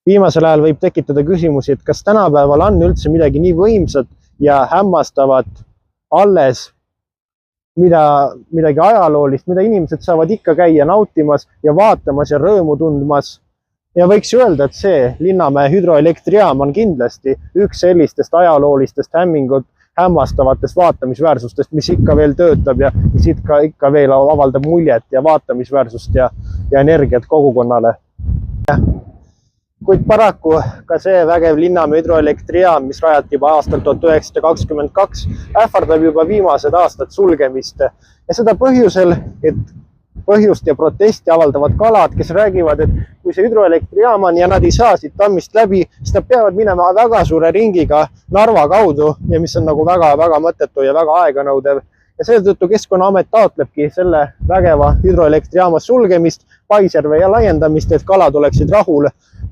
Viimasel ajal võib tekitada küsimusi, et kas tänapäeval on üldse midagi nii võimsat ja hämmastavat alles, midagi ajaloolist, mida inimesed saavad ikka käia nautimas ja vaatamas ja rõõmu tundmas. Ja võiks öelda, et see Linnamäe hüdroelektrijaam on kindlasti üks sellistest ajaloolistest hämmastavatest vaatamisväärsustest, mis ikka veel töötab ja mis ikka veel avaldab muljet ja vaatamisväärsust ja energiat kogukonnale. Kuid paraku ka see vägev Linnamäe hüdroelektrijaam, mis rajati juba aastal 1922, ähvardab juba viimased aastad sulgemist. Ja seda põhjusel, et põhjust ja protesti avaldavad kalad, kes räägivad, et kui see hüdroelektrijaam on ja nad ei saa siit tammist läbi, siis nad peavad minema väga suure ringiga Narva kaudu ja mis on nagu väga mõttetu ja väga aeganõudev. Ja seetõttu Keskkonnaamet taotlebki selle vägeva hüdroelektrijaama sulgemist, Paisjärve ja laiendamist, et kalad oleksid rahul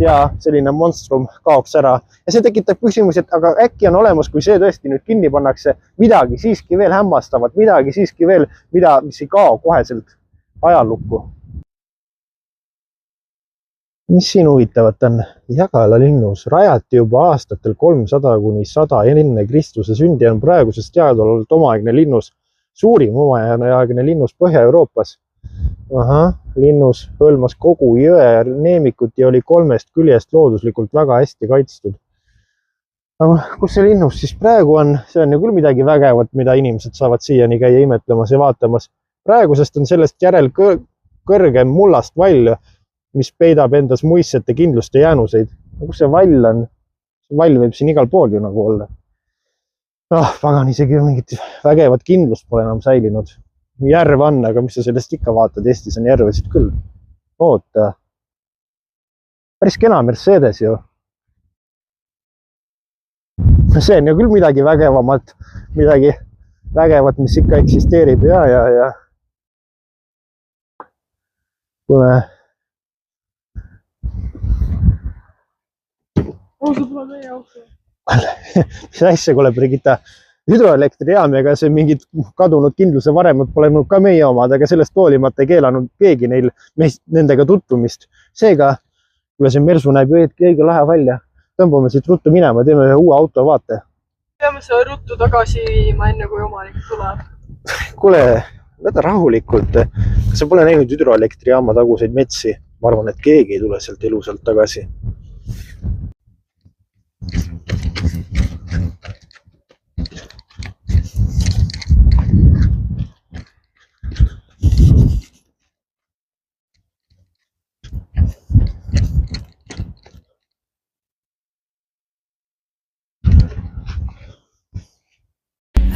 ja selline monstrum kaoks ära. Ja see tekitab küsimusi, et aga äkki on olemas, kui see tõesti nüüd kinni pannakse, midagi siiski veel hämmastavat, midagi siiski veel, mis ei kao koheselt ajalukku. Mis siin huvitavat on? Jagala linnus rajati juba aastatel 300–100 enne Kristuse sündi on praegusest teadaolevalt omaaegne linnus suurim omaaegne linnus Põhja-Euroopas. Linnus hõlmas kogu jõe neemikut ja oli 3 küljest looduslikult väga hästi kaitstud. Aga kus see linnus siis praegu on? See on ju küll midagi vägevat, mida inimesed saavad siiani käia imetlemas ja vaatamas. Praegusest on sellest järel kõrgem mullast vall, mis peidab endas muissete kindlust ja jäänuseid. Kus see vall on? Vall võib siin igal pool ju nagu olla. Pagan, isegi mingit vägevat kindlust pole enam säilinud. Järv on, aga mis sa sellest ikka vaatad? Eestis on järvesid küll. Oota. Päris kena Mercedes ju. See on ju küll midagi vägevamat, midagi vägevat, mis ikka eksisteerib ja. Kuule. Auto pole meie auto. Mis asja, kuule Brigitta? Hüdroelektrijaam ega see mingid kadunud kindluse varemad pole ka meie omad, aga sellest hoolimata ei keelanud keegi nendega tutvumist. Seega, kui see Mersu näeb ju õige lahe välja, tõmbame siit ruttu minema, teeme ühe uue auto vaate. Peame seda ruttu tagasi viima enne, kui omanik tuleb. Kuule, võta rahulikult. Kas sa pole näinud hüdroelektrijaama taguseid metsi? Ma arvan, et keegi ei tule sealt elusalt tagasi.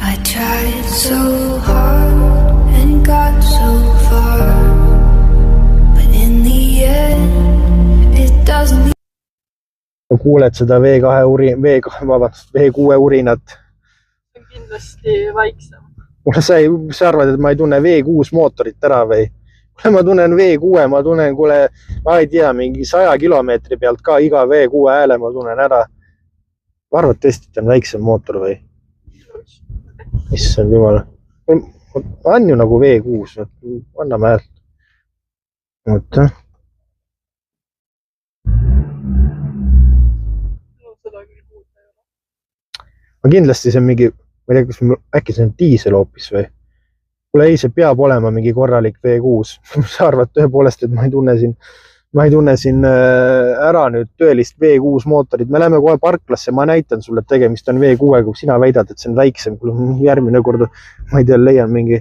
I tried so hard and got so far, but in the end it doesn't. Kuuled seda V6 urinat? See on kindlasti väiksem. Kuule, sa arvad, et ma ei tunne V6 mootorit ära või? Kuule, ma tunnen V6, ma tunnen, ma ei tea, mingi 100 kilomeetri pealt ka iga V6 hääle ma tunnen ära. Ma arvad tõesti, et on väiksem mootor või? Issand jumal. On ju nagu V6, anname häält. Oota. Ma kindlasti see on mingi, ma ei tea, äkki see on diisel hoopis või? Kuule, ei, see peab olema mingi korralik V6. Sa arvad tõepoolest, et ma ei tunne siin ära nüüd tõelist V6 mootorit. Me läheme kohe parklasse, ma näitan sulle, et tegemist on V6, kui sina väidad, et see on väiksem. Järgmine kord, ma ei tea, leian mingi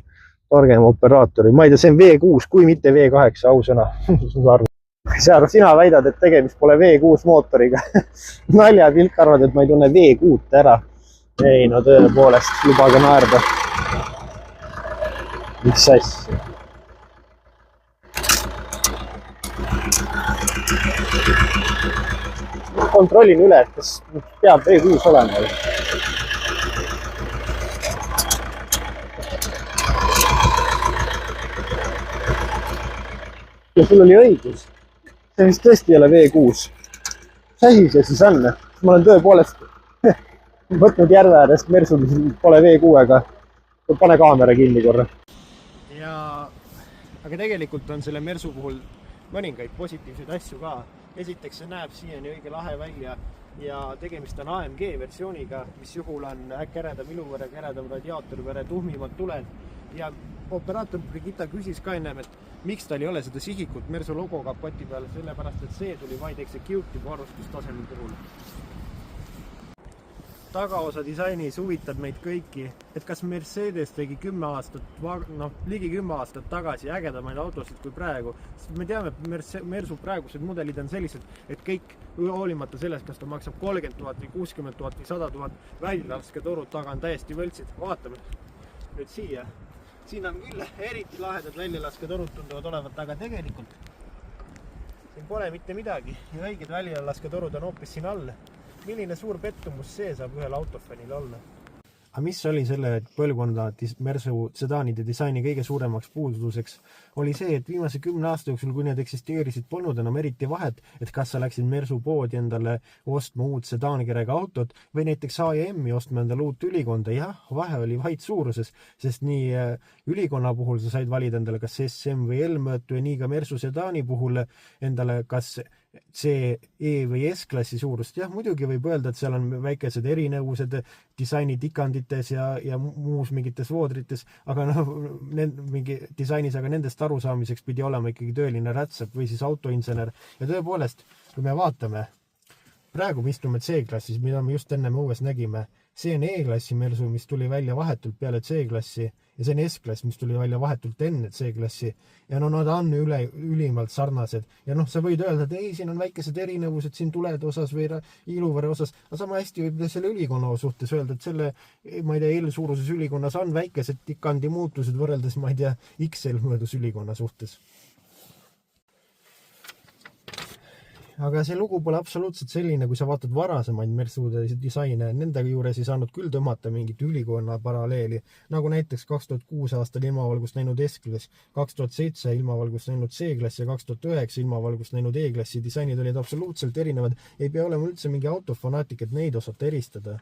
targem operaatori. Ma ei tea, see on V6, kui mitte V8, ausõna. Sina väidad, et tegemist pole V6 mootoriga. Nalja pilk arvad, et ma ei tunne V6 ära. Ei, no tõepoolest, lubage naerda. Mis asja? Kontrollin üle, et kas peab V6 olema. Ja sul oli õigus. See vist tõesti ei ole V6. Mis asi see siis on? Ma olen tõepoolest võtnud järve äärest Mersu, mis pole V6-ga. Pane kaamera kinni korra. Aga tegelikult on selle Mersu puhul mõningaid positiivseid asju ka. esiteks see näeb siiani õige lahe välja ja tegemist on AMG versiooniga, mis juhul on käredam iluvõre, käredam radiaatorvõre, tuhmimad tuled ja operaator Brigitta küsis ka ennem, et miks tal ei ole seda sihikut Mersu logo kapoti peal, sellepärast et see tuli vaid Executive varustustasemel turul. Tagaosa disainis huvitab meid kõiki, et kas Mercedes tegi ligi 10 aastat tagasi ägedamaid autosid kui praegu. Me teame, et Mersu praegused mudelid on sellised, et kõik hoolimata sellest, kas ta maksab 30 000 või 60 000 või 100 000 väljalasketorud taga on täiesti võltsid. Vaatame nüüd siia. Siin on küll eriti lahedad väljalasketorud tunduvad olevat, aga tegelikult siin pole mitte midagi ja õiged väljalasketorud on hoopis siin all. Milline suur pettumus see saab ühel autofanil olla? Aga mis oli selle põlvkonda Mersu sedaanide disaini kõige suuremaks puuduseks? Oli see, et viimase 10 aasta jooksul, kui need eksisteerisid, polnud enam eriti vahet, et kas sa läksid Mersu poodi endale ostma uut sedaankirega autot või näiteks A&M-i ostma endale uut ülikonda. Jah, vahe oli vaid suuruses, sest nii ülikonna puhul sa said valida endale kas SM või L-mõõtu ja nii ka Mersu sedaani puhul endale kas C, E või S-klassi suurust. Jah, muidugi võib öelda, et seal on väikesed erinevused disaini tikandites ja muus mingites voodrites, aga mingi disainis, aga nendest arusaamiseks pidi olema ikkagi tööline rätsep või siis autoinsener. Ja tõepoolest, kui me vaatame, praegu me istume C-klassis, mida me just enne õues nägime, see on E-klassi Mersu, mis tuli välja vahetult peale C-klassi ja see on S-klass, mis tuli välja vahetult enne C-klassi ja nad on ülimalt sarnased ja sa võid öelda, et ei, siin on väikesed erinevused siin tulede osas või iluvõre osas, aga sama hästi võib selle ülikonna suhtes öelda, et selle, ma ei tea, L-suuruses ülikonnas on väikesed tikandi muutused võrreldes, ma ei tea, XL mõõdus ülikonna suhtes. Aga see lugu pole absoluutselt selline, kui sa vaatad varasemaid Mersude disaine, nendega juures ei saanud küll tõmmata mingit ülikonna paralleeli, nagu näiteks 2006 aastal ilmavalgust näinud S-klass, 2007 ilmavalgust näinud C-klass ja 2009 ilmavalgust näinud E-klassi disainid olid absoluutselt erinevad. Ei pea olema üldse mingi autofanaatik, et neid osata eristada.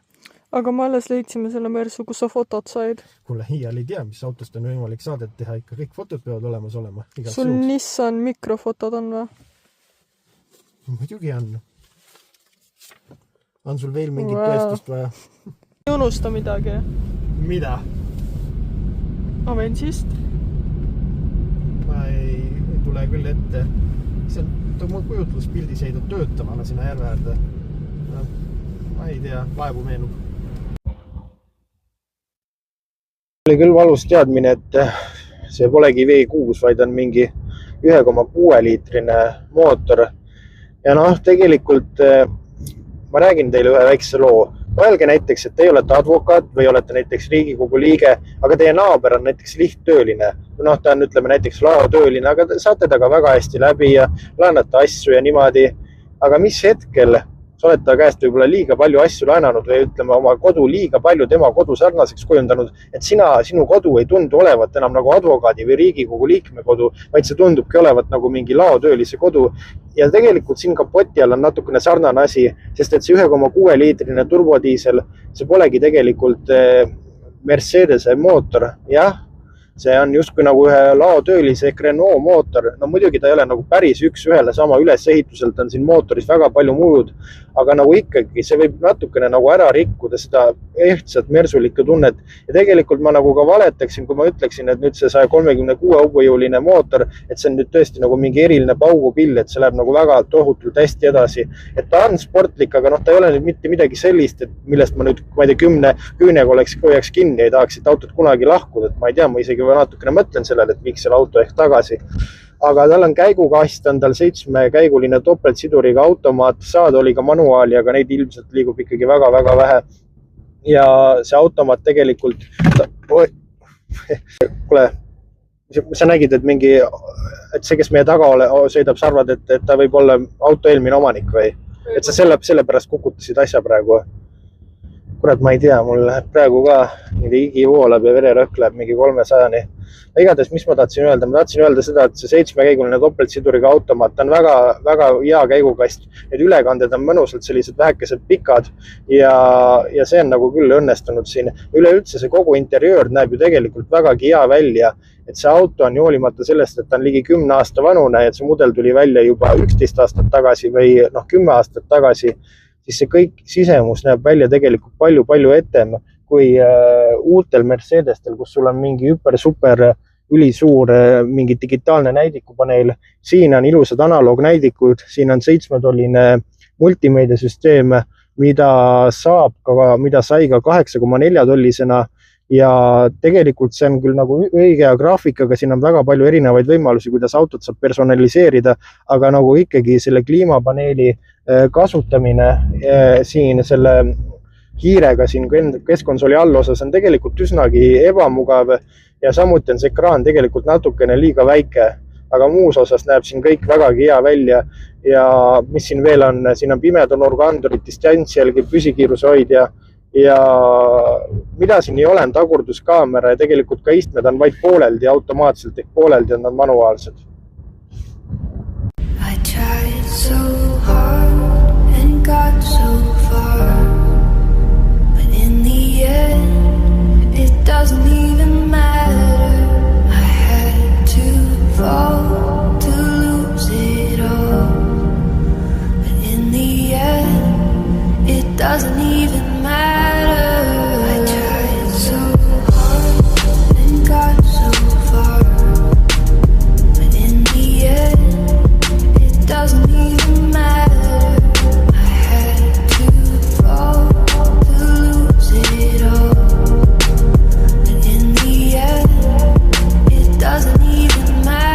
Aga me alles leidsime selle Mersu, kus sa fotod said. Kuule, iial ei tea, mis autost on võimalik saadet teha, ikka kõik fotod peavad olemas olema. Sul Nissan mikrofotod on või? Muidugi on. On sul veel mingit tõestust vaja? Ei unusta midagi. Mida? Avensist? Ma ei tule küll ette. See on mu kujutluspildis heidub töötamana sinna järve äärde. Ma ei tea, vaevu meenub. Oli küll valus teadmine, et see polegi V6, vaid on mingi 1,6 liitrine mootor. Ja tegelikult ma räägin teile ühe väikse loo. Mõelge näiteks, et te olete advokaat või olete näiteks Riigikogu liige, aga teie naaber on näiteks lihttööline. Ta on, ütleme, näiteks laotööline, aga saate taga väga hästi läbi ja laenate asju ja niimoodi. Aga mis hetkel sa oled ta käest võib-olla liiga palju asju laenanud või ütleme oma kodu liiga palju tema kodu sarnaseks kujundanud, et sinu kodu ei tundu olevat enam nagu advokaadi või Riigikogu liikme kodu, vaid see tundubki olevat nagu mingi laotöölise kodu. Ja tegelikult siin kapoti all on natukene sarnane asi, sest et see 1,6 liitrine turbodiisel, see polegi tegelikult Mercedese mootor. Jah, see on justkui nagu ühe laotöölise ehk Renault mootor. No muidugi ta ei ole nagu päris üks ühele sama ülesehituselt, on siin mootoris väga palju muud, aga nagu ikkagi see võib natukene nagu ära rikkuda seda ehtsat mersulikku tunnet. Ja tegelikult ma nagu ka valetaksin, kui ma ütleksin, et nüüd see 136 hobujõuline mootor, et see on nüüd tõesti nagu mingi eriline paugupill, et see läheb nagu väga tohutult hästi edasi. Et ta on sportlik, aga ta ei ole nüüd mitte midagi sellist, et millest ma nüüd, ma ei tea, 10 küünega hoiaks kinni ja ei tahaks siit autot kunagi lahkuda. Et ma ei tea, ma isegi natukene mõtlen sellele, et miks selle auto ehk tagasi. Aga tal on käigukast, on tal 7-käiguline topeltsiduriga automaat, saada oli ka manuaali, aga neid ilmselt liigub ikkagi väga-väga vähe. Ja see automaat tegelikult... Kuule, sa nägid, et see, kes meie taga sõidab, sa arvad, et ta võib olla auto eelmine omanik või? Et sa selle pärast kukutasid asja praegu? Kurat, ma ei tea, mul läheb praegu ka higi voolab ja vererõhk läheb mingi 300-ni. igatahes, mis ma tahtsin öelda? Ma tahtsin öelda seda, et see 7-käiguline topeltsiduriga automaat on väga, väga hea käigukast. Need ülekanded on mõnusalt sellised vähekesed pikad ja see on nagu küll õnnestunud siin. Üleüldse see kogu interjöör näeb ju tegelikult vägagi hea välja, et see auto on hoolimata sellest, et ta on ligi 10 aasta vanune, et see mudel tuli välja juba 11 aastat tagasi või 10 aastat tagasi, siis see kõik sisemus näeb välja tegelikult palju etem kui uutel Mercedestel, kus sul on mingi super ülisuur mingi digitaalne näidikupaneel. Siin on ilusad analoognäidikud, siin on 7-tolline multimeediasüsteem, mida sai ka 8,4-tollisena ja tegelikult see on küll nagu õige graafikaga, siin on väga palju erinevaid võimalusi, kuidas autot saab personaliseerida, aga nagu ikkagi selle kliimapaneeli kasutamine siin selle hiirega siin keskkonsooli allosas on tegelikult üsnagi ebamugav ja samuti on see ekraan tegelikult natukene liiga väike, aga muus osas näeb siin kõik vägagi hea välja ja mis siin veel on, siin on pimedanurgaandurid, distantsjälgi, püsikiiruse hoidja ja mida siin ei ole, on tagurduskaamera ja tegelikult ka istmed on vaid pooleldi automaatselt ehk pooleldi on nad manuaalsed. I tried so hard and got so far, but in the end it doesn't even matter. I had to fall to lose it all, but in the end it doesn't even matter. I tried so hard and got so far, but in the end it doesn't even matter. I had to fall to lose it all, but in the end it doesn't even matter.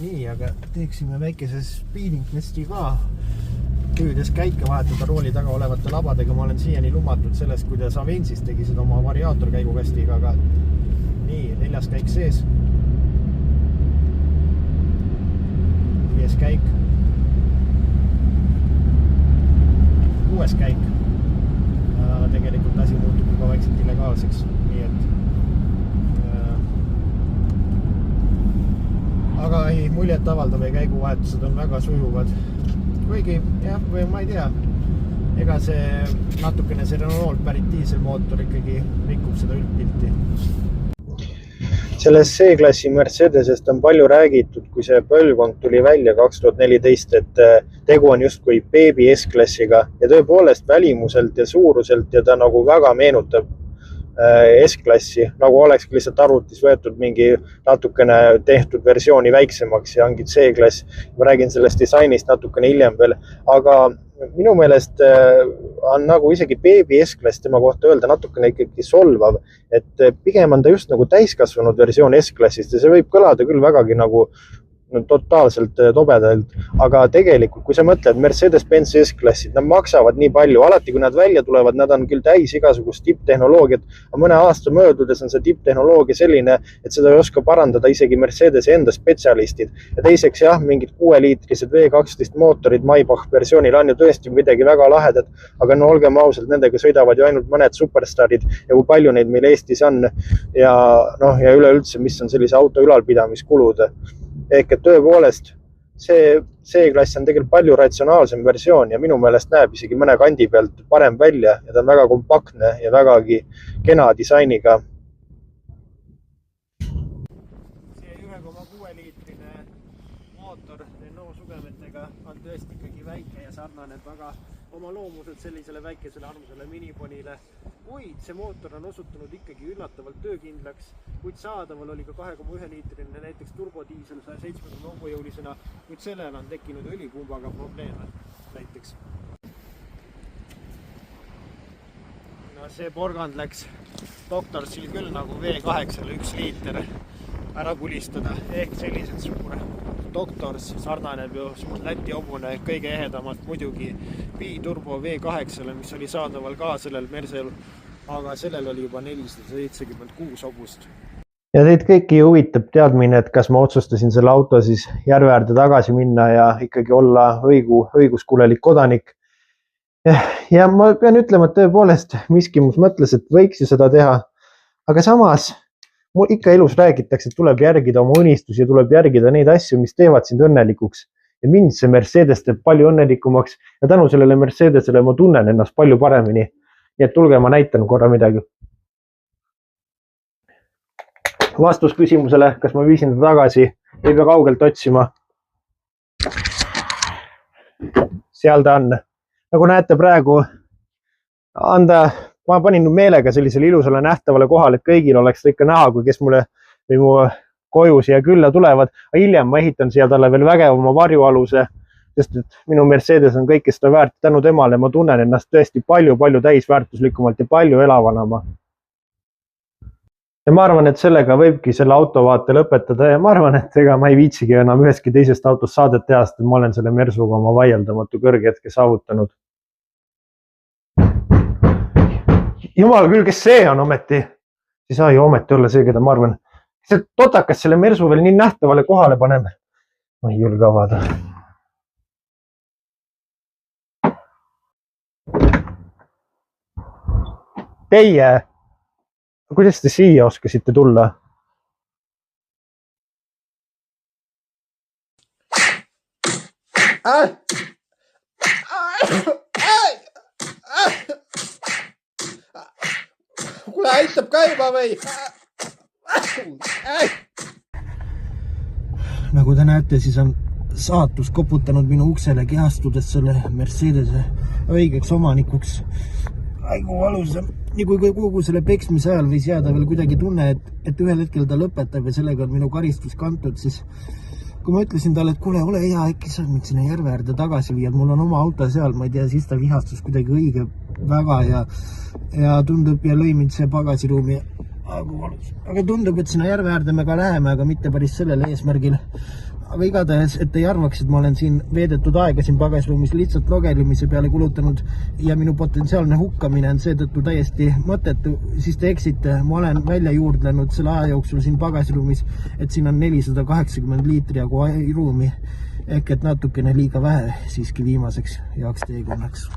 Nii, aga teeksime väikese speeding testi ka. Püüdes käike vahetada rooli taga olevate labadega. Ma olen siiani lumatud sellest, kuidas Avensis tegi seda oma variaatorkäigukastiga, aga nii, 4. käik sees. 5. käik. 6. käik. Tegelikult asi muutub juba vaikselt illegaalseks, nii et aga ei, muljet avaldav ja käiguvahetused on väga sujuvad. Kuigi, jah, või ma ei tea, ega see natukene see Renault pärit diiselmootor ikkagi rikub seda üldpilti. Sellest C-klassi Mercedesest on palju räägitud, kui see põlvkond tuli välja 2014, et tegu on justkui beebi S-klassiga ja tõepoolest välimuselt ja suuruselt ja ta nagu väga meenutab S-klassi, nagu olekski lihtsalt arvutis võetud mingi natukene tehtud versiooni väiksemaks ja ongi C-klass. Ma räägin sellest disainist natukene hiljem veel, aga minu meelest on nagu isegi beebi S-klass tema kohta öelda natukene ikkagi solvav, et pigem on ta just nagu täiskasvanud versioon S-klassist ja see võib kõlada küll vägagi nagu totaalselt tobedalt, aga tegelikult, kui sa mõtled Mercedes-Benz S-klassid, nad maksavad nii palju, alati kui nad välja tulevad, nad on küll täis igasugust tipptehnoloogiat, aga mõne aasta möödudes on see tipptehnoloogia selline, et seda ei oska parandada isegi Mercedese enda spetsialistid. Ja teiseks jah, mingid 6-liitrised V12 mootorid Maybach versioonil on ju tõesti midagi väga lahedat, aga no olgem ausalt, nendega sõidavad ju ainult mõned superstarid ja kui palju neid meil Eestis on ja üleüldse, mis on sellise auto ülalpidamiskulud. Ehk et tõepoolest see klass on tegelikult palju ratsionaalsem versioon ja minu meelest näeb isegi mõne kandi pealt parem välja ja ta on väga kompaktne ja vägagi kena disainiga. See 1,6-liitrine mootor Renault sugemetega on tõesti ikkagi väike ja sarnaneb väga oma loomuselt sellisele väikesele armsale miniponile, kuid see mootor on osutunud ikkagi üllatavalt töökindlaks, kuid saadaval oli ka 2,1-liitrine näiteks turbodiisel 170 hobujõulisena, kuid sellel on tekkinud õlikumbaga probleeme näiteks. No see porgand läks Doktorsil küll nagu V8-le 1 liiter ära kulistada, ehk sellised suure Doktors sarnaneb ju suur Läti hobune kõige ehedamalt muidugi biturbo V8-le, mis oli saadaval ka sellel Mersel, aga sellel oli juba 476 hobust. ja teid kõiki huvitab teadmine, et kas ma otsustasin selle auto siis järve äärde tagasi minna ja ikkagi olla õiguskuulelik kodanik. Ja ma pean ütlema, et tõepoolest miski mus mõtles, et võiks ju seda teha, aga samas mul ikka elus räägitakse, et tuleb järgida oma unistusi ja tuleb järgida neid asju, mis teevad sind õnnelikuks. Ja mind see Mercedes teeb palju õnnelikumaks ja tänu sellele Mercedesele ma tunnen ennast palju paremini. Nii et tulge, ma näitan korra midagi. Vastus küsimusele, kas ma viisin ta tagasi, ei pea kaugelt otsima. Seal ta on. Nagu näete praegu, ma panin meelega sellisele ilusale nähtavale kohale, et kõigil oleks ikka näha, kui kes mulle või mu koju siia külla tulevad. Aga hiljem ma ehitan siia talle veel vägevama varjualuse, sest et minu Mercedes on kõike seda väärt tänu temale. Ma tunnen ennast tõesti palju täisväärtuslikumalt ja palju elavanama. Ja ma arvan, et sellega võibki selle autovaate lõpetada ja ma arvan, et ega ma ei viitsigi enam üheski teisest autost saadet teha, sest ma olen selle Mersuga oma vaieldamatu kõrghetke saavutanud. Jumal küll, kes see on ometi? Ei saa ju ometi olla see, keda ma arvan. See totakas selle Mersu veel nii nähtavale kohale paneme. Ma ei julge avada. Teie, kuidas te siia oskasite tulla? Kuule, aitab käima või? Nagu te näete, siis on saatus koputanud minu uksele kehastudes selle Mercedese õigeks omanikuks. Aigu valus on. Nii kui kogu selle peksmise ajal võis jääda veel kuidagi tunne, et ühel hetkel ta lõpetab ja sellega on minu karistus kantud, siis kui ma ütlesin talle, et kuule, ole hea, äkki saad mind sinna järve äärde tagasi viia, et mul on oma auto seal, ma ei tea, siis ta vihastus kuidagi õige väga ja tundub ja lõi mind see pagasiruumi. Aga tundub, et sinna järve äärde me ka läheme, aga mitte päris sellel eesmärgil. Aga igatahes, et ei arvaks, et ma olen siin veedetud aega siin pagasruumis lihtsalt logelimise peale kulutanud ja minu potentsiaalne hukkamine on seetõttu täiesti mõttetu, siis te eksite. Ma olen välja juurdlenud selle aja jooksul siin pagasruumis, et siin on 480 liitri jagu ruumi ehk et natukene liiga vähe siiski viimaseks heaks teekonnaks.